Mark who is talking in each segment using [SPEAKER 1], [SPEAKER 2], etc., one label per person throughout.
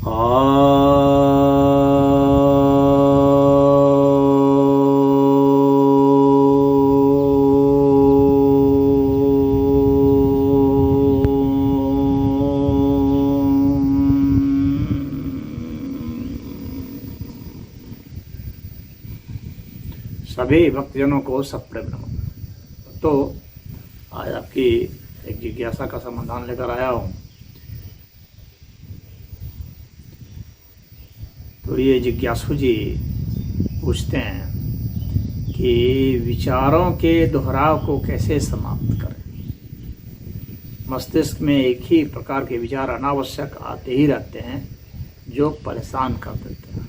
[SPEAKER 1] सभी भक्तजनों को सप्रेम नमः। तो आज आपकी एक जिज्ञासा का समाधान लेकर आया हूँ। तो ये जिज्ञासु जी पूछते हैं कि विचारों के दोहराव को कैसे समाप्त करें। मस्तिष्क में एक ही प्रकार के विचार अनावश्यक आते ही रहते हैं जो परेशान कर देते हैं।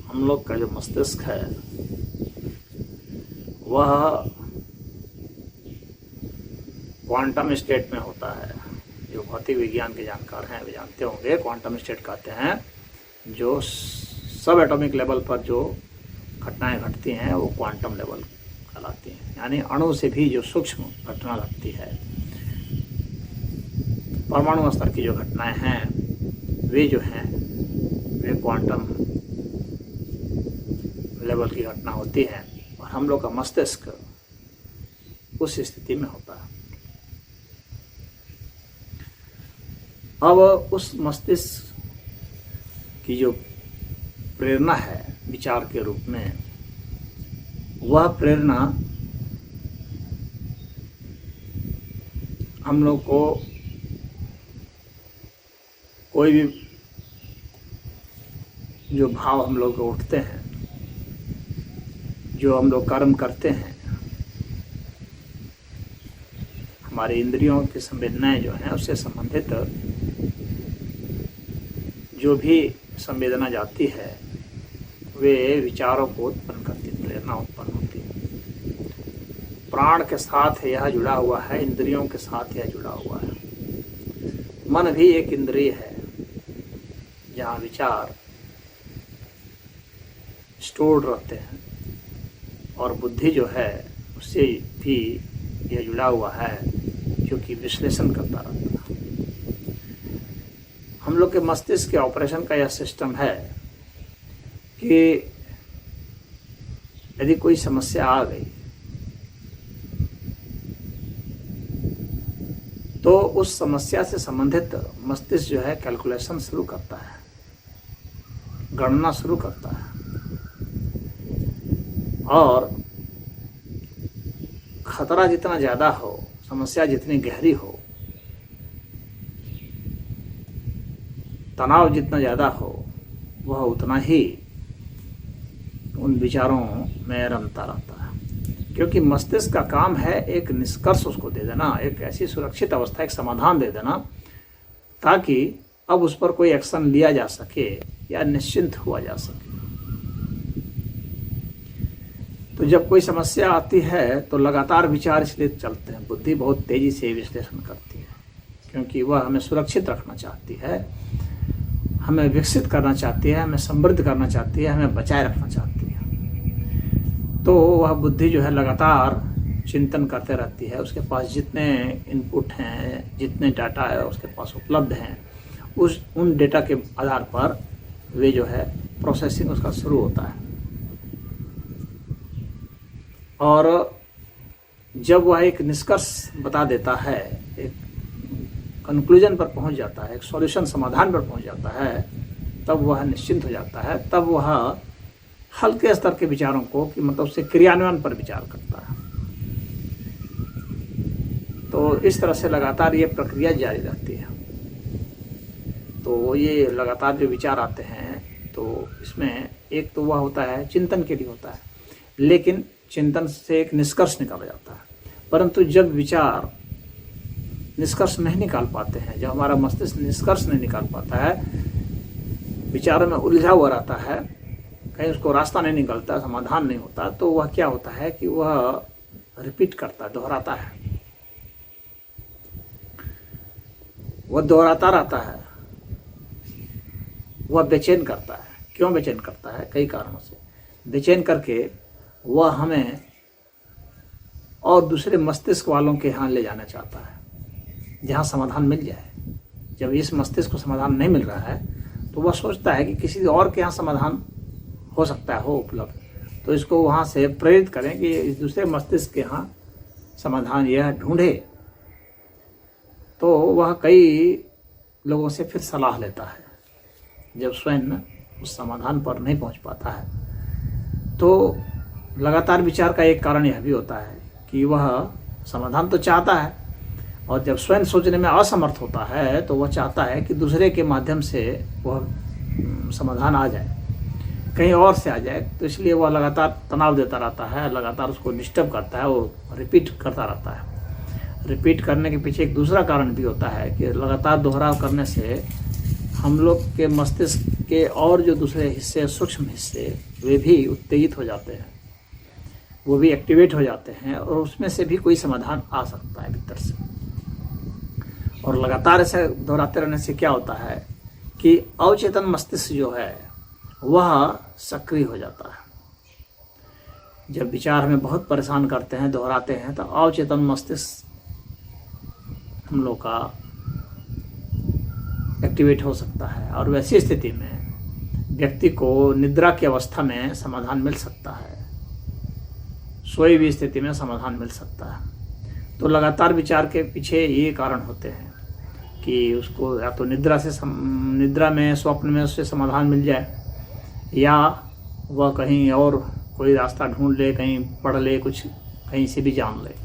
[SPEAKER 1] हम लोग का जो मस्तिष्क है वह क्वांटम स्टेट में होता है। जो भौतिक विज्ञान के जानकार हैं वे जानते होंगे क्वांटम स्टेट कहते हैं जो सब एटॉमिक लेवल पर जो घटनाएं घटती हैं वो क्वांटम लेवल कहलाती हैं। यानी अणु से भी जो सूक्ष्म घटना घटती है, परमाणु स्तर की जो घटनाएं हैं वे जो हैं वे क्वांटम लेवल की घटना होती है। और हम लोग का मस्तिष्क उस स्थिति में होता है। अब उस मस्तिष्क की जो प्रेरणा है विचार के रूप में, वह प्रेरणा हम लोग को कोई भी जो भाव हम लोग उठते हैं, जो हम लोग कर्म करते हैं, हमारी इंद्रियों की संवेदनाएं जो हैं उससे संबंधित जो भी संवेदना जाती है वे विचारों को उत्पन्न करती, प्रेरणा उत्पन्न होती है। प्राण के साथ यह जुड़ा हुआ है, इंद्रियों के साथ यह जुड़ा हुआ है। मन भी एक इंद्रिय है जहाँ विचार स्टोर्ड रहते हैं, और बुद्धि जो है उससे भी यह जुड़ा हुआ है जो कि विश्लेषण करता रहता है। हम लोग के मस्तिष्क के ऑपरेशन का यह सिस्टम है कि यदि कोई समस्या आ गई तो उस समस्या से संबंधित मस्तिष्क जो है कैलकुलेशन शुरू करता है, गणना शुरू करता है। और खतरा जितना ज़्यादा हो, समस्या जितनी गहरी हो, तनाव जितना ज़्यादा हो, वह उतना ही उन विचारों में रमता रहता है। क्योंकि मस्तिष्क का काम है एक निष्कर्ष उसको दे देना, एक ऐसी सुरक्षित अवस्था, एक समाधान दे देना ताकि अब उस पर कोई एक्शन लिया जा सके या निश्चिंत हुआ जा सके। तो जब कोई समस्या आती है तो लगातार विचार इसलिए चलते हैं। बुद्धि बहुत तेजी से विश्लेषण करती है क्योंकि वह हमें सुरक्षित रखना चाहती है, हमें विकसित करना चाहती है, हमें समृद्ध करना चाहती है, हमें बचाए रखना चाहती है। तो वह बुद्धि जो है लगातार चिंतन करते रहती है। उसके पास जितने इनपुट हैं, जितने डाटा है उसके पास उपलब्ध हैं, उन डेटा के आधार पर वे जो है प्रोसेसिंग उसका शुरू होता है। और जब वह एक निष्कर्ष बता देता है, एक कंक्लूजन पर पहुंच जाता है, एक सॉल्यूशन समाधान पर पहुंच जाता है, तब वह निश्चिंत हो जाता है। तब वह हल्के स्तर के विचारों को कि मतलब उससे क्रियान्वयन पर विचार करता है। तो इस तरह से लगातार ये प्रक्रिया जारी रहती है। तो ये लगातार जो विचार आते हैं तो इसमें एक तो वह होता है चिंतन के लिए होता है, लेकिन चिंतन से एक निष्कर्ष निकाला जाता है। परंतु जब विचार निष्कर्ष नहीं निकाल पाते हैं, जब हमारा मस्तिष्क निष्कर्ष नहीं निकाल पाता है, विचारों में उलझा हुआ रहता है, कहीं उसको रास्ता नहीं निकलता, समाधान नहीं होता, तो वह क्या होता है कि वह रिपीट करता है, दोहराता है। वह दोहराता रहता है, वह बेचैन करता है। क्यों बेचैन करता है? कई कारणों से बेचैन करके वह हमें और दूसरे मस्तिष्क वालों के यहाँ ले जाना चाहता है, जहाँ समाधान मिल जाए। जब इस मस्तिष्क को समाधान नहीं मिल रहा है तो वह सोचता है कि किसी और के यहाँ समाधान हो सकता है, हो उपलब्ध, तो इसको वहाँ से प्रेरित करें कि इस दूसरे मस्तिष्क के यहाँ समाधान यह ढूंढे। तो वह कई लोगों से फिर सलाह लेता है। जब स्वयं उस समाधान पर नहीं पहुँच पाता है तो लगातार विचार का एक कारण यह भी होता है कि वह समाधान तो चाहता है, और जब स्वयं सोचने में असमर्थ होता है तो वह चाहता है कि दूसरे के माध्यम से वह समाधान आ जाए, कहीं और से आ जाए। तो इसलिए वह लगातार तनाव देता रहता है, लगातार उसको डिस्टर्ब करता है, वो रिपीट करता रहता है। रिपीट करने के पीछे एक दूसरा कारण भी होता है कि लगातार दोहराव करने से हम लोग के मस्तिष्क के और जो दूसरे हिस्से, सूक्ष्म हिस्से, वे भी उत्तेजित हो जाते हैं, वो भी एक्टिवेट हो जाते हैं, और उसमें से भी कोई समाधान आ सकता है भीतर से। और लगातार ऐसे दोहराते रहने से क्या होता है कि अवचेतन मस्तिष्क जो है वह सक्रिय हो जाता है। जब विचार हमें बहुत परेशान करते हैं, दोहराते हैं, तो अवचेतन मस्तिष्क हम लोग का एक्टिवेट हो सकता है, और वैसी स्थिति में व्यक्ति को निद्रा की अवस्था में समाधान मिल सकता है, सोई हुई स्थिति में समाधान मिल सकता है। तो लगातार विचार के पीछे ये कारण होते हैं कि उसको या तो निद्रा में, स्वप्न में उससे समाधान मिल जाए, या वह कहीं और कोई रास्ता ढूंढ ले, कहीं पढ़ ले, कुछ कहीं से भी जान ले,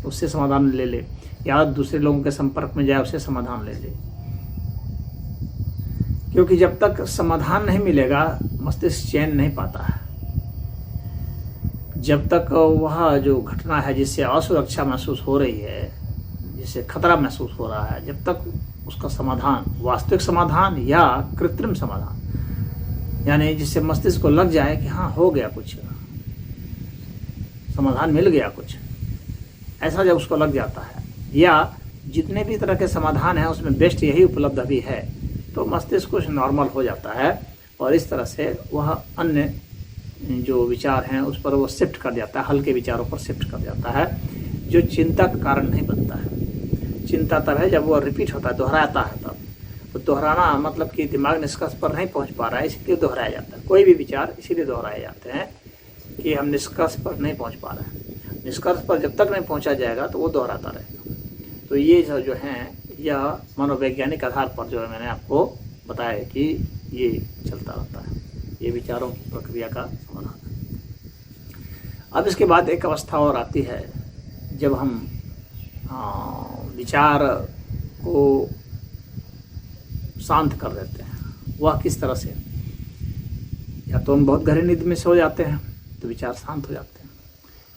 [SPEAKER 1] उससे समाधान ले ले, या दूसरे लोगों के संपर्क में जाए, उससे समाधान ले ले। क्योंकि जब तक समाधान नहीं मिलेगा मस्तिष्क चैन नहीं पाता है। जब तक वह जो घटना है जिससे असुरक्षा महसूस हो रही है, जिससे खतरा महसूस हो रहा है, जब तक उसका समाधान, वास्तविक समाधान या कृत्रिम समाधान, यानी जिससे मस्तिष्क को लग जाए कि हाँ हो गया, कुछ समाधान मिल गया कुछ, ऐसा जब उसको लग जाता है, या जितने भी तरह के समाधान हैं उसमें बेस्ट यही उपलब्ध अभी है, तो मस्तिष्क कुछ नॉर्मल हो जाता है, और इस तरह से वह अन्य जो विचार हैं उस पर वो शिफ्ट कर जाता है, हल्के विचारों पर शिफ्ट कर जाता है, जो चिंता का कारण नहीं बनता है। चिंता तब है जब वो रिपीट होता है, दोहराता है तब। तो दोहराना मतलब कि दिमाग निष्कर्ष पर नहीं पहुंच पा रहा है, इसलिए दोहराया जाता है। कोई भी विचार इसीलिए दोहराए जाते हैं कि हम निष्कर्ष पर नहीं पहुंच पा रहे हैं। निष्कर्ष पर जब तक नहीं पहुंचा जाएगा तो वो दोहराता रहेगा। तो ये जो है, यह मनोवैज्ञानिक आधार पर जो है मैंने आपको बताया कि ये चलता रहता है, ये विचारों की प्रक्रिया का समाधान है। अब इसके बाद एक अवस्था और आती है जब हम विचार को शांत कर देते हैं। वह किस तरह से? या तो हम बहुत गहरी नींद में सो जाते हैं तो विचार शांत हो जाते हैं,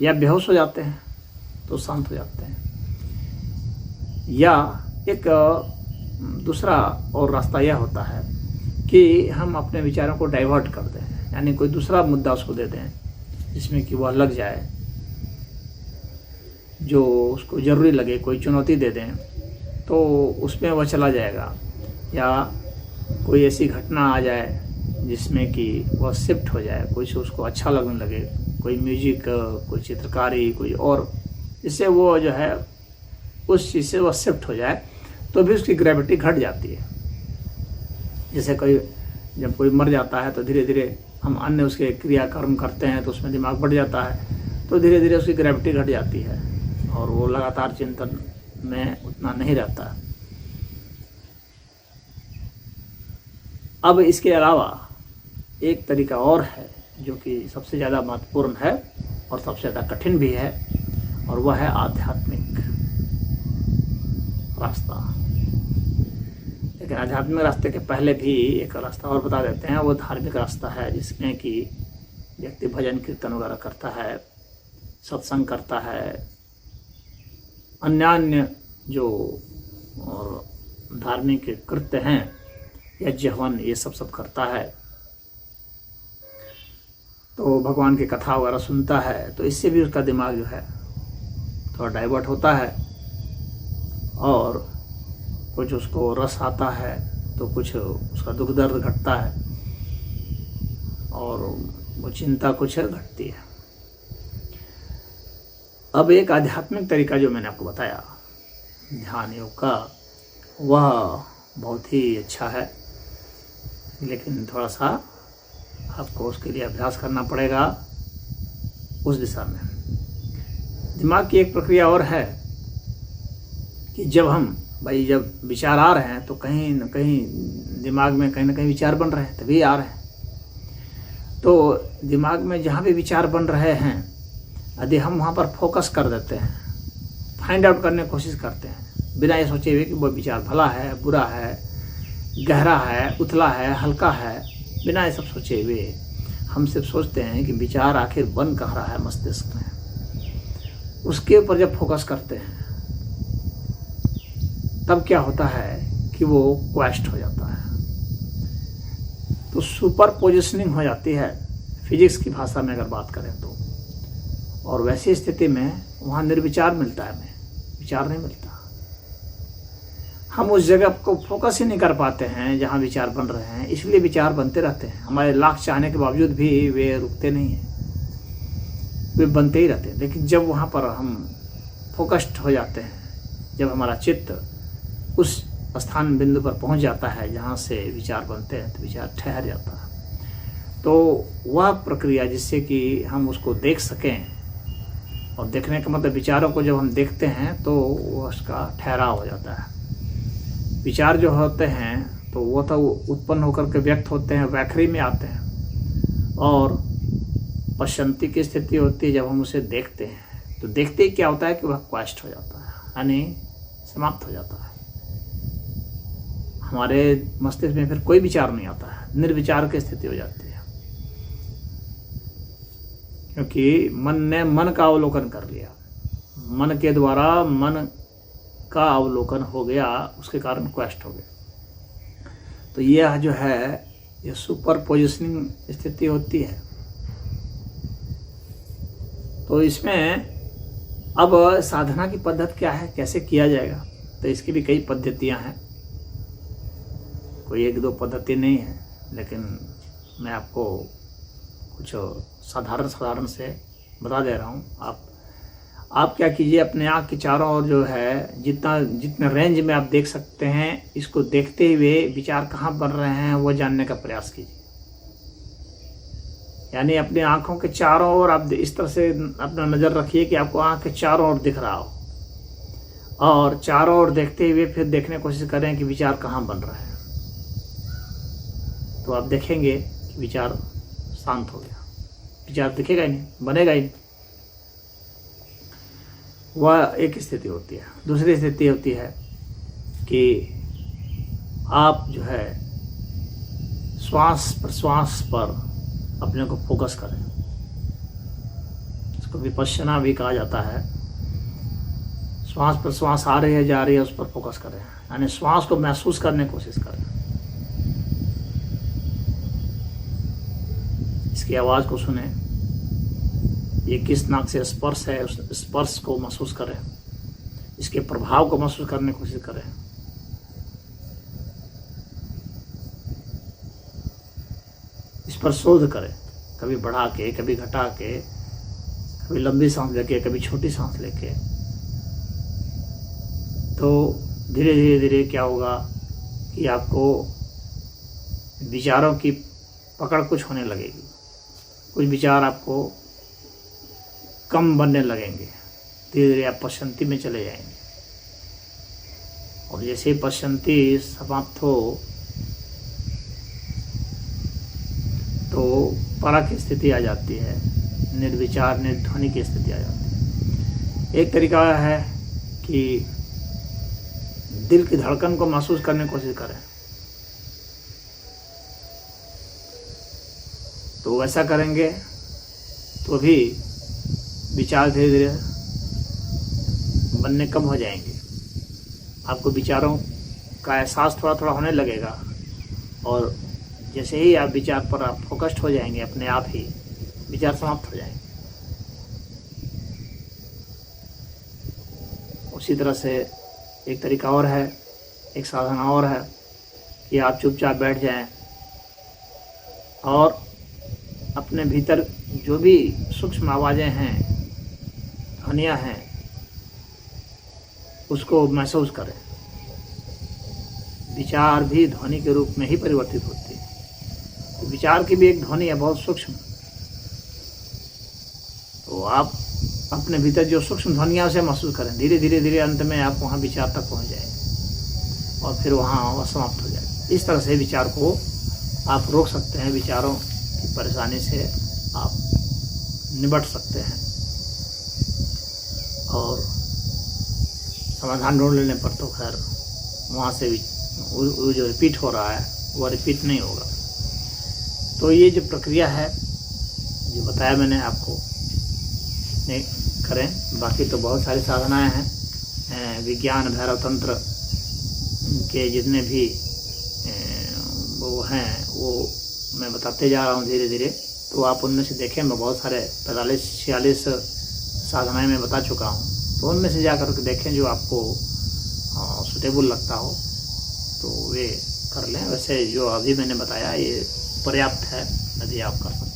[SPEAKER 1] या बेहोश हो जाते हैं तो शांत हो जाते हैं, या एक दूसरा और रास्ता यह होता है कि हम अपने विचारों को डाइवर्ट कर दें, यानी कोई दूसरा मुद्दा उसको दे दें जिसमें कि वह लग जाए, जो उसको ज़रूरी लगे, कोई चुनौती दे दें तो उसमें वह चला जाएगा, या कोई ऐसी घटना आ जाए जिसमें कि वह शिफ्ट हो जाए, कोई से उसको अच्छा लगने लगे, कोई म्यूजिक, कोई चित्रकारी, कोई और, इससे वो जो है उस चीज़ से वह शिफ्ट हो जाए, तो भी उसकी ग्रेविटी घट जाती है। जैसे जब कोई मर जाता है तो धीरे धीरे हम अन्य उसके क्रियाकर्म करते हैं तो उसमें दिमाग बढ़ जाता है, तो धीरे धीरे उसकी ग्रेविटी घट जाती है और वो लगातार चिंतन में उतना नहीं रहता। अब इसके अलावा एक तरीका और है जो कि सबसे ज़्यादा महत्वपूर्ण है और सबसे ज़्यादा कठिन भी है, और वह है आध्यात्मिक रास्ता। लेकिन आध्यात्मिक रास्ते के पहले भी एक रास्ता और बता देते हैं, वो धार्मिक रास्ता है, जिसमें कि व्यक्ति भजन कीर्तन वगैरह करता है, सत्संग करता है, अन्य जो और धार्मिक कृत्य हैं, यज्ञ हवन, ये सब करता है, तो भगवान की कथा वगैरह सुनता है, तो इससे भी उसका दिमाग जो है थोड़ा डाइवर्ट होता है, और कुछ उसको रस आता है तो कुछ उसका दुख दर्द घटता है, और वो चिंता कुछ घटती है। अब एक आध्यात्मिक तरीका जो मैंने आपको बताया ध्यान योग का, वह बहुत ही अच्छा है, लेकिन थोड़ा सा आपको उसके लिए अभ्यास करना पड़ेगा उस दिशा में। दिमाग की एक प्रक्रिया और है कि जब विचार आ रहे हैं तो कहीं न कहीं दिमाग में कहीं ना कहीं विचार बन रहे हैं, तभी आ रहे हैं। तो दिमाग में जहाँ भी विचार बन रहे हैं, यदि हम वहाँ पर फोकस कर देते हैं, फाइंड आउट करने की कोशिश करते हैं, बिना ये सोचे हुए कि वो विचार भला है, बुरा है, गहरा है, उथला है, हल्का है, बिना ये सब सोचे हुए हम सिर्फ सोचते हैं कि विचार आखिर बन कहाँ रहा है मस्तिष्क में, उसके ऊपर जब फोकस करते हैं तब क्या होता है कि वो क्वेस्ट हो जाता है, तो सुपर पोजिशनिंग हो जाती है फिजिक्स की भाषा में अगर बात करें तो। और वैसी स्थिति में वहाँ निर्विचार मिलता है, हमें विचार नहीं मिलता। हम उस जगह को फोकस ही नहीं कर पाते हैं जहाँ विचार बन रहे हैं, इसलिए विचार बनते रहते हैं। हमारे लाख चाहने के बावजूद भी वे रुकते नहीं हैं, वे बनते ही रहते हैं। लेकिन जब वहाँ पर हम फोकस्ड हो जाते हैं, जब हमारा चित्त उस स्थान बिंदु पर पहुँच जाता है जहाँ से विचार बनते हैं, तो विचार ठहर जाता है। तो वह प्रक्रिया जिससे कि हम उसको देख सकें, और देखने का मतलब विचारों को जब हम देखते हैं तो वो उसका ठहराव हो जाता है। विचार जो होते हैं तो वो तो उत्पन्न होकर के व्यक्त होते हैं, वैखरी में आते हैं, और पश्चंती की स्थिति होती है जब हम उसे देखते हैं। तो देखते ही क्या होता है कि वह क्वेस्ट हो जाता है, यानी समाप्त हो जाता है। हमारे मस्तिष्क में फिर कोई विचार नहीं आता है, निर्विचार की स्थिति हो जाती है, क्योंकि मन ने मन का अवलोकन कर लिया, मन के द्वारा मन का अवलोकन हो गया, उसके कारण क्वेस्ट हो गया। तो यह जो है ये सुपर पोजिशनिंग स्थिति होती है। तो इसमें अब साधना की पद्धति क्या है, कैसे किया जाएगा, तो इसकी भी कई पद्धतियां हैं, कोई एक दो पद्धति नहीं है, लेकिन मैं आपको कुछ साधारण से बता दे रहा हूँ। आप क्या कीजिए, अपने आँख के चारों ओर जो है जितने रेंज में आप देख सकते हैं, इसको देखते हुए विचार कहाँ बन रहे हैं वो जानने का प्रयास कीजिए। यानी अपनी आँखों के चारों ओर आप इस तरह से अपना नज़र रखिए कि आपको आँख के चारों ओर दिख रहा हो, और चारों ओर देखते हुए फिर देखने की कोशिश करें कि विचार कहाँ बन रहे हैं। तो आप देखेंगे कि विचार शांत हो गया, विचार दिखेगा ही नहीं, बनेगा ही नहीं। वह एक स्थिति होती है। दूसरी स्थिति होती है कि आप जो है श्वास प्रश्वास पर अपने को फोकस करें, इसको विपश्यना भी कहा जाता है। श्वास प्रश्वास आ रही है जा रही है उस पर फोकस करें, यानी श्वास को महसूस करने की कोशिश करें, इसकी आवाज़ को सुने, ये किस नाक से स्पर्श है उस स्पर्श को महसूस करें, इसके प्रभाव को महसूस करने की कोशिश करें। इस पर शोध करें, कभी बढ़ा के, कभी घटा के, कभी लंबी सांस लेके, कभी छोटी सांस लेके। तो धीरे धीरे धीरे क्या होगा कि आपको विचारों की पकड़ कुछ होने लगेगी, कुछ विचार आपको कम बनने लगेंगे, धीरे धीरे आप पश्चंती में चले जाएंगे। और जैसे ही पश्चंती समाप्त हो तो परा की स्थिति आ जाती है, निर्विचार निर्ध्वनि की स्थिति आ जाती है। एक तरीका है कि दिल की धड़कन को महसूस करने की कोशिश करें। तो वैसा करेंगे तो भी विचार धीरे धीरे बनने कम हो जाएंगे, आपको विचारों का एहसास थोड़ा थोड़ा होने लगेगा, और जैसे ही आप विचार पर आप फोकस्ड हो जाएंगे, अपने आप ही विचार समाप्त हो जाएंगे। उसी तरह से एक तरीका और है, एक साधना और है कि आप चुपचाप बैठ जाएं और अपने भीतर जो भी सूक्ष्म आवाज़ें हैं ध्वनियाँ हैं उसको महसूस करें। विचार भी ध्वनि के रूप में ही परिवर्तित होती है। तो विचार की भी एक ध्वनि है बहुत सूक्ष्म। तो आप अपने भीतर जो सूक्ष्म ध्वनियाँ उसे महसूस करें। धीरे धीरे धीरे अंत में आप वहाँ विचार तक पहुँच जाएंगे और फिर वहाँ समाप्त हो जाएगी। इस तरह से विचार को आप रोक सकते हैं। विचारों की परेशानी से आप निपट सकते हैं और समाधान ढूंढ लेने पर तो खैर वहाँ से भी वो जो रिपीट हो रहा है वो रिपीट नहीं होगा। तो ये जो प्रक्रिया है जो बताया मैंने आपको नहीं करें। बाकी तो बहुत सारी साधनाएं हैं। विज्ञान भैरव तंत्र के जितने भी वो हैं वो मैं बताते जा रहा हूँ धीरे धीरे। तो आप उनमें से देखें, मैं बहुत सारे 45-46 साधनाएं मैं बता चुका हूँ। तो उनमें से जा कर के देखें जो आपको सुटेबल लगता हो तो वे कर लें। वैसे जो अभी मैंने बताया ये पर्याप्त है यदि आप कर सकते हैं।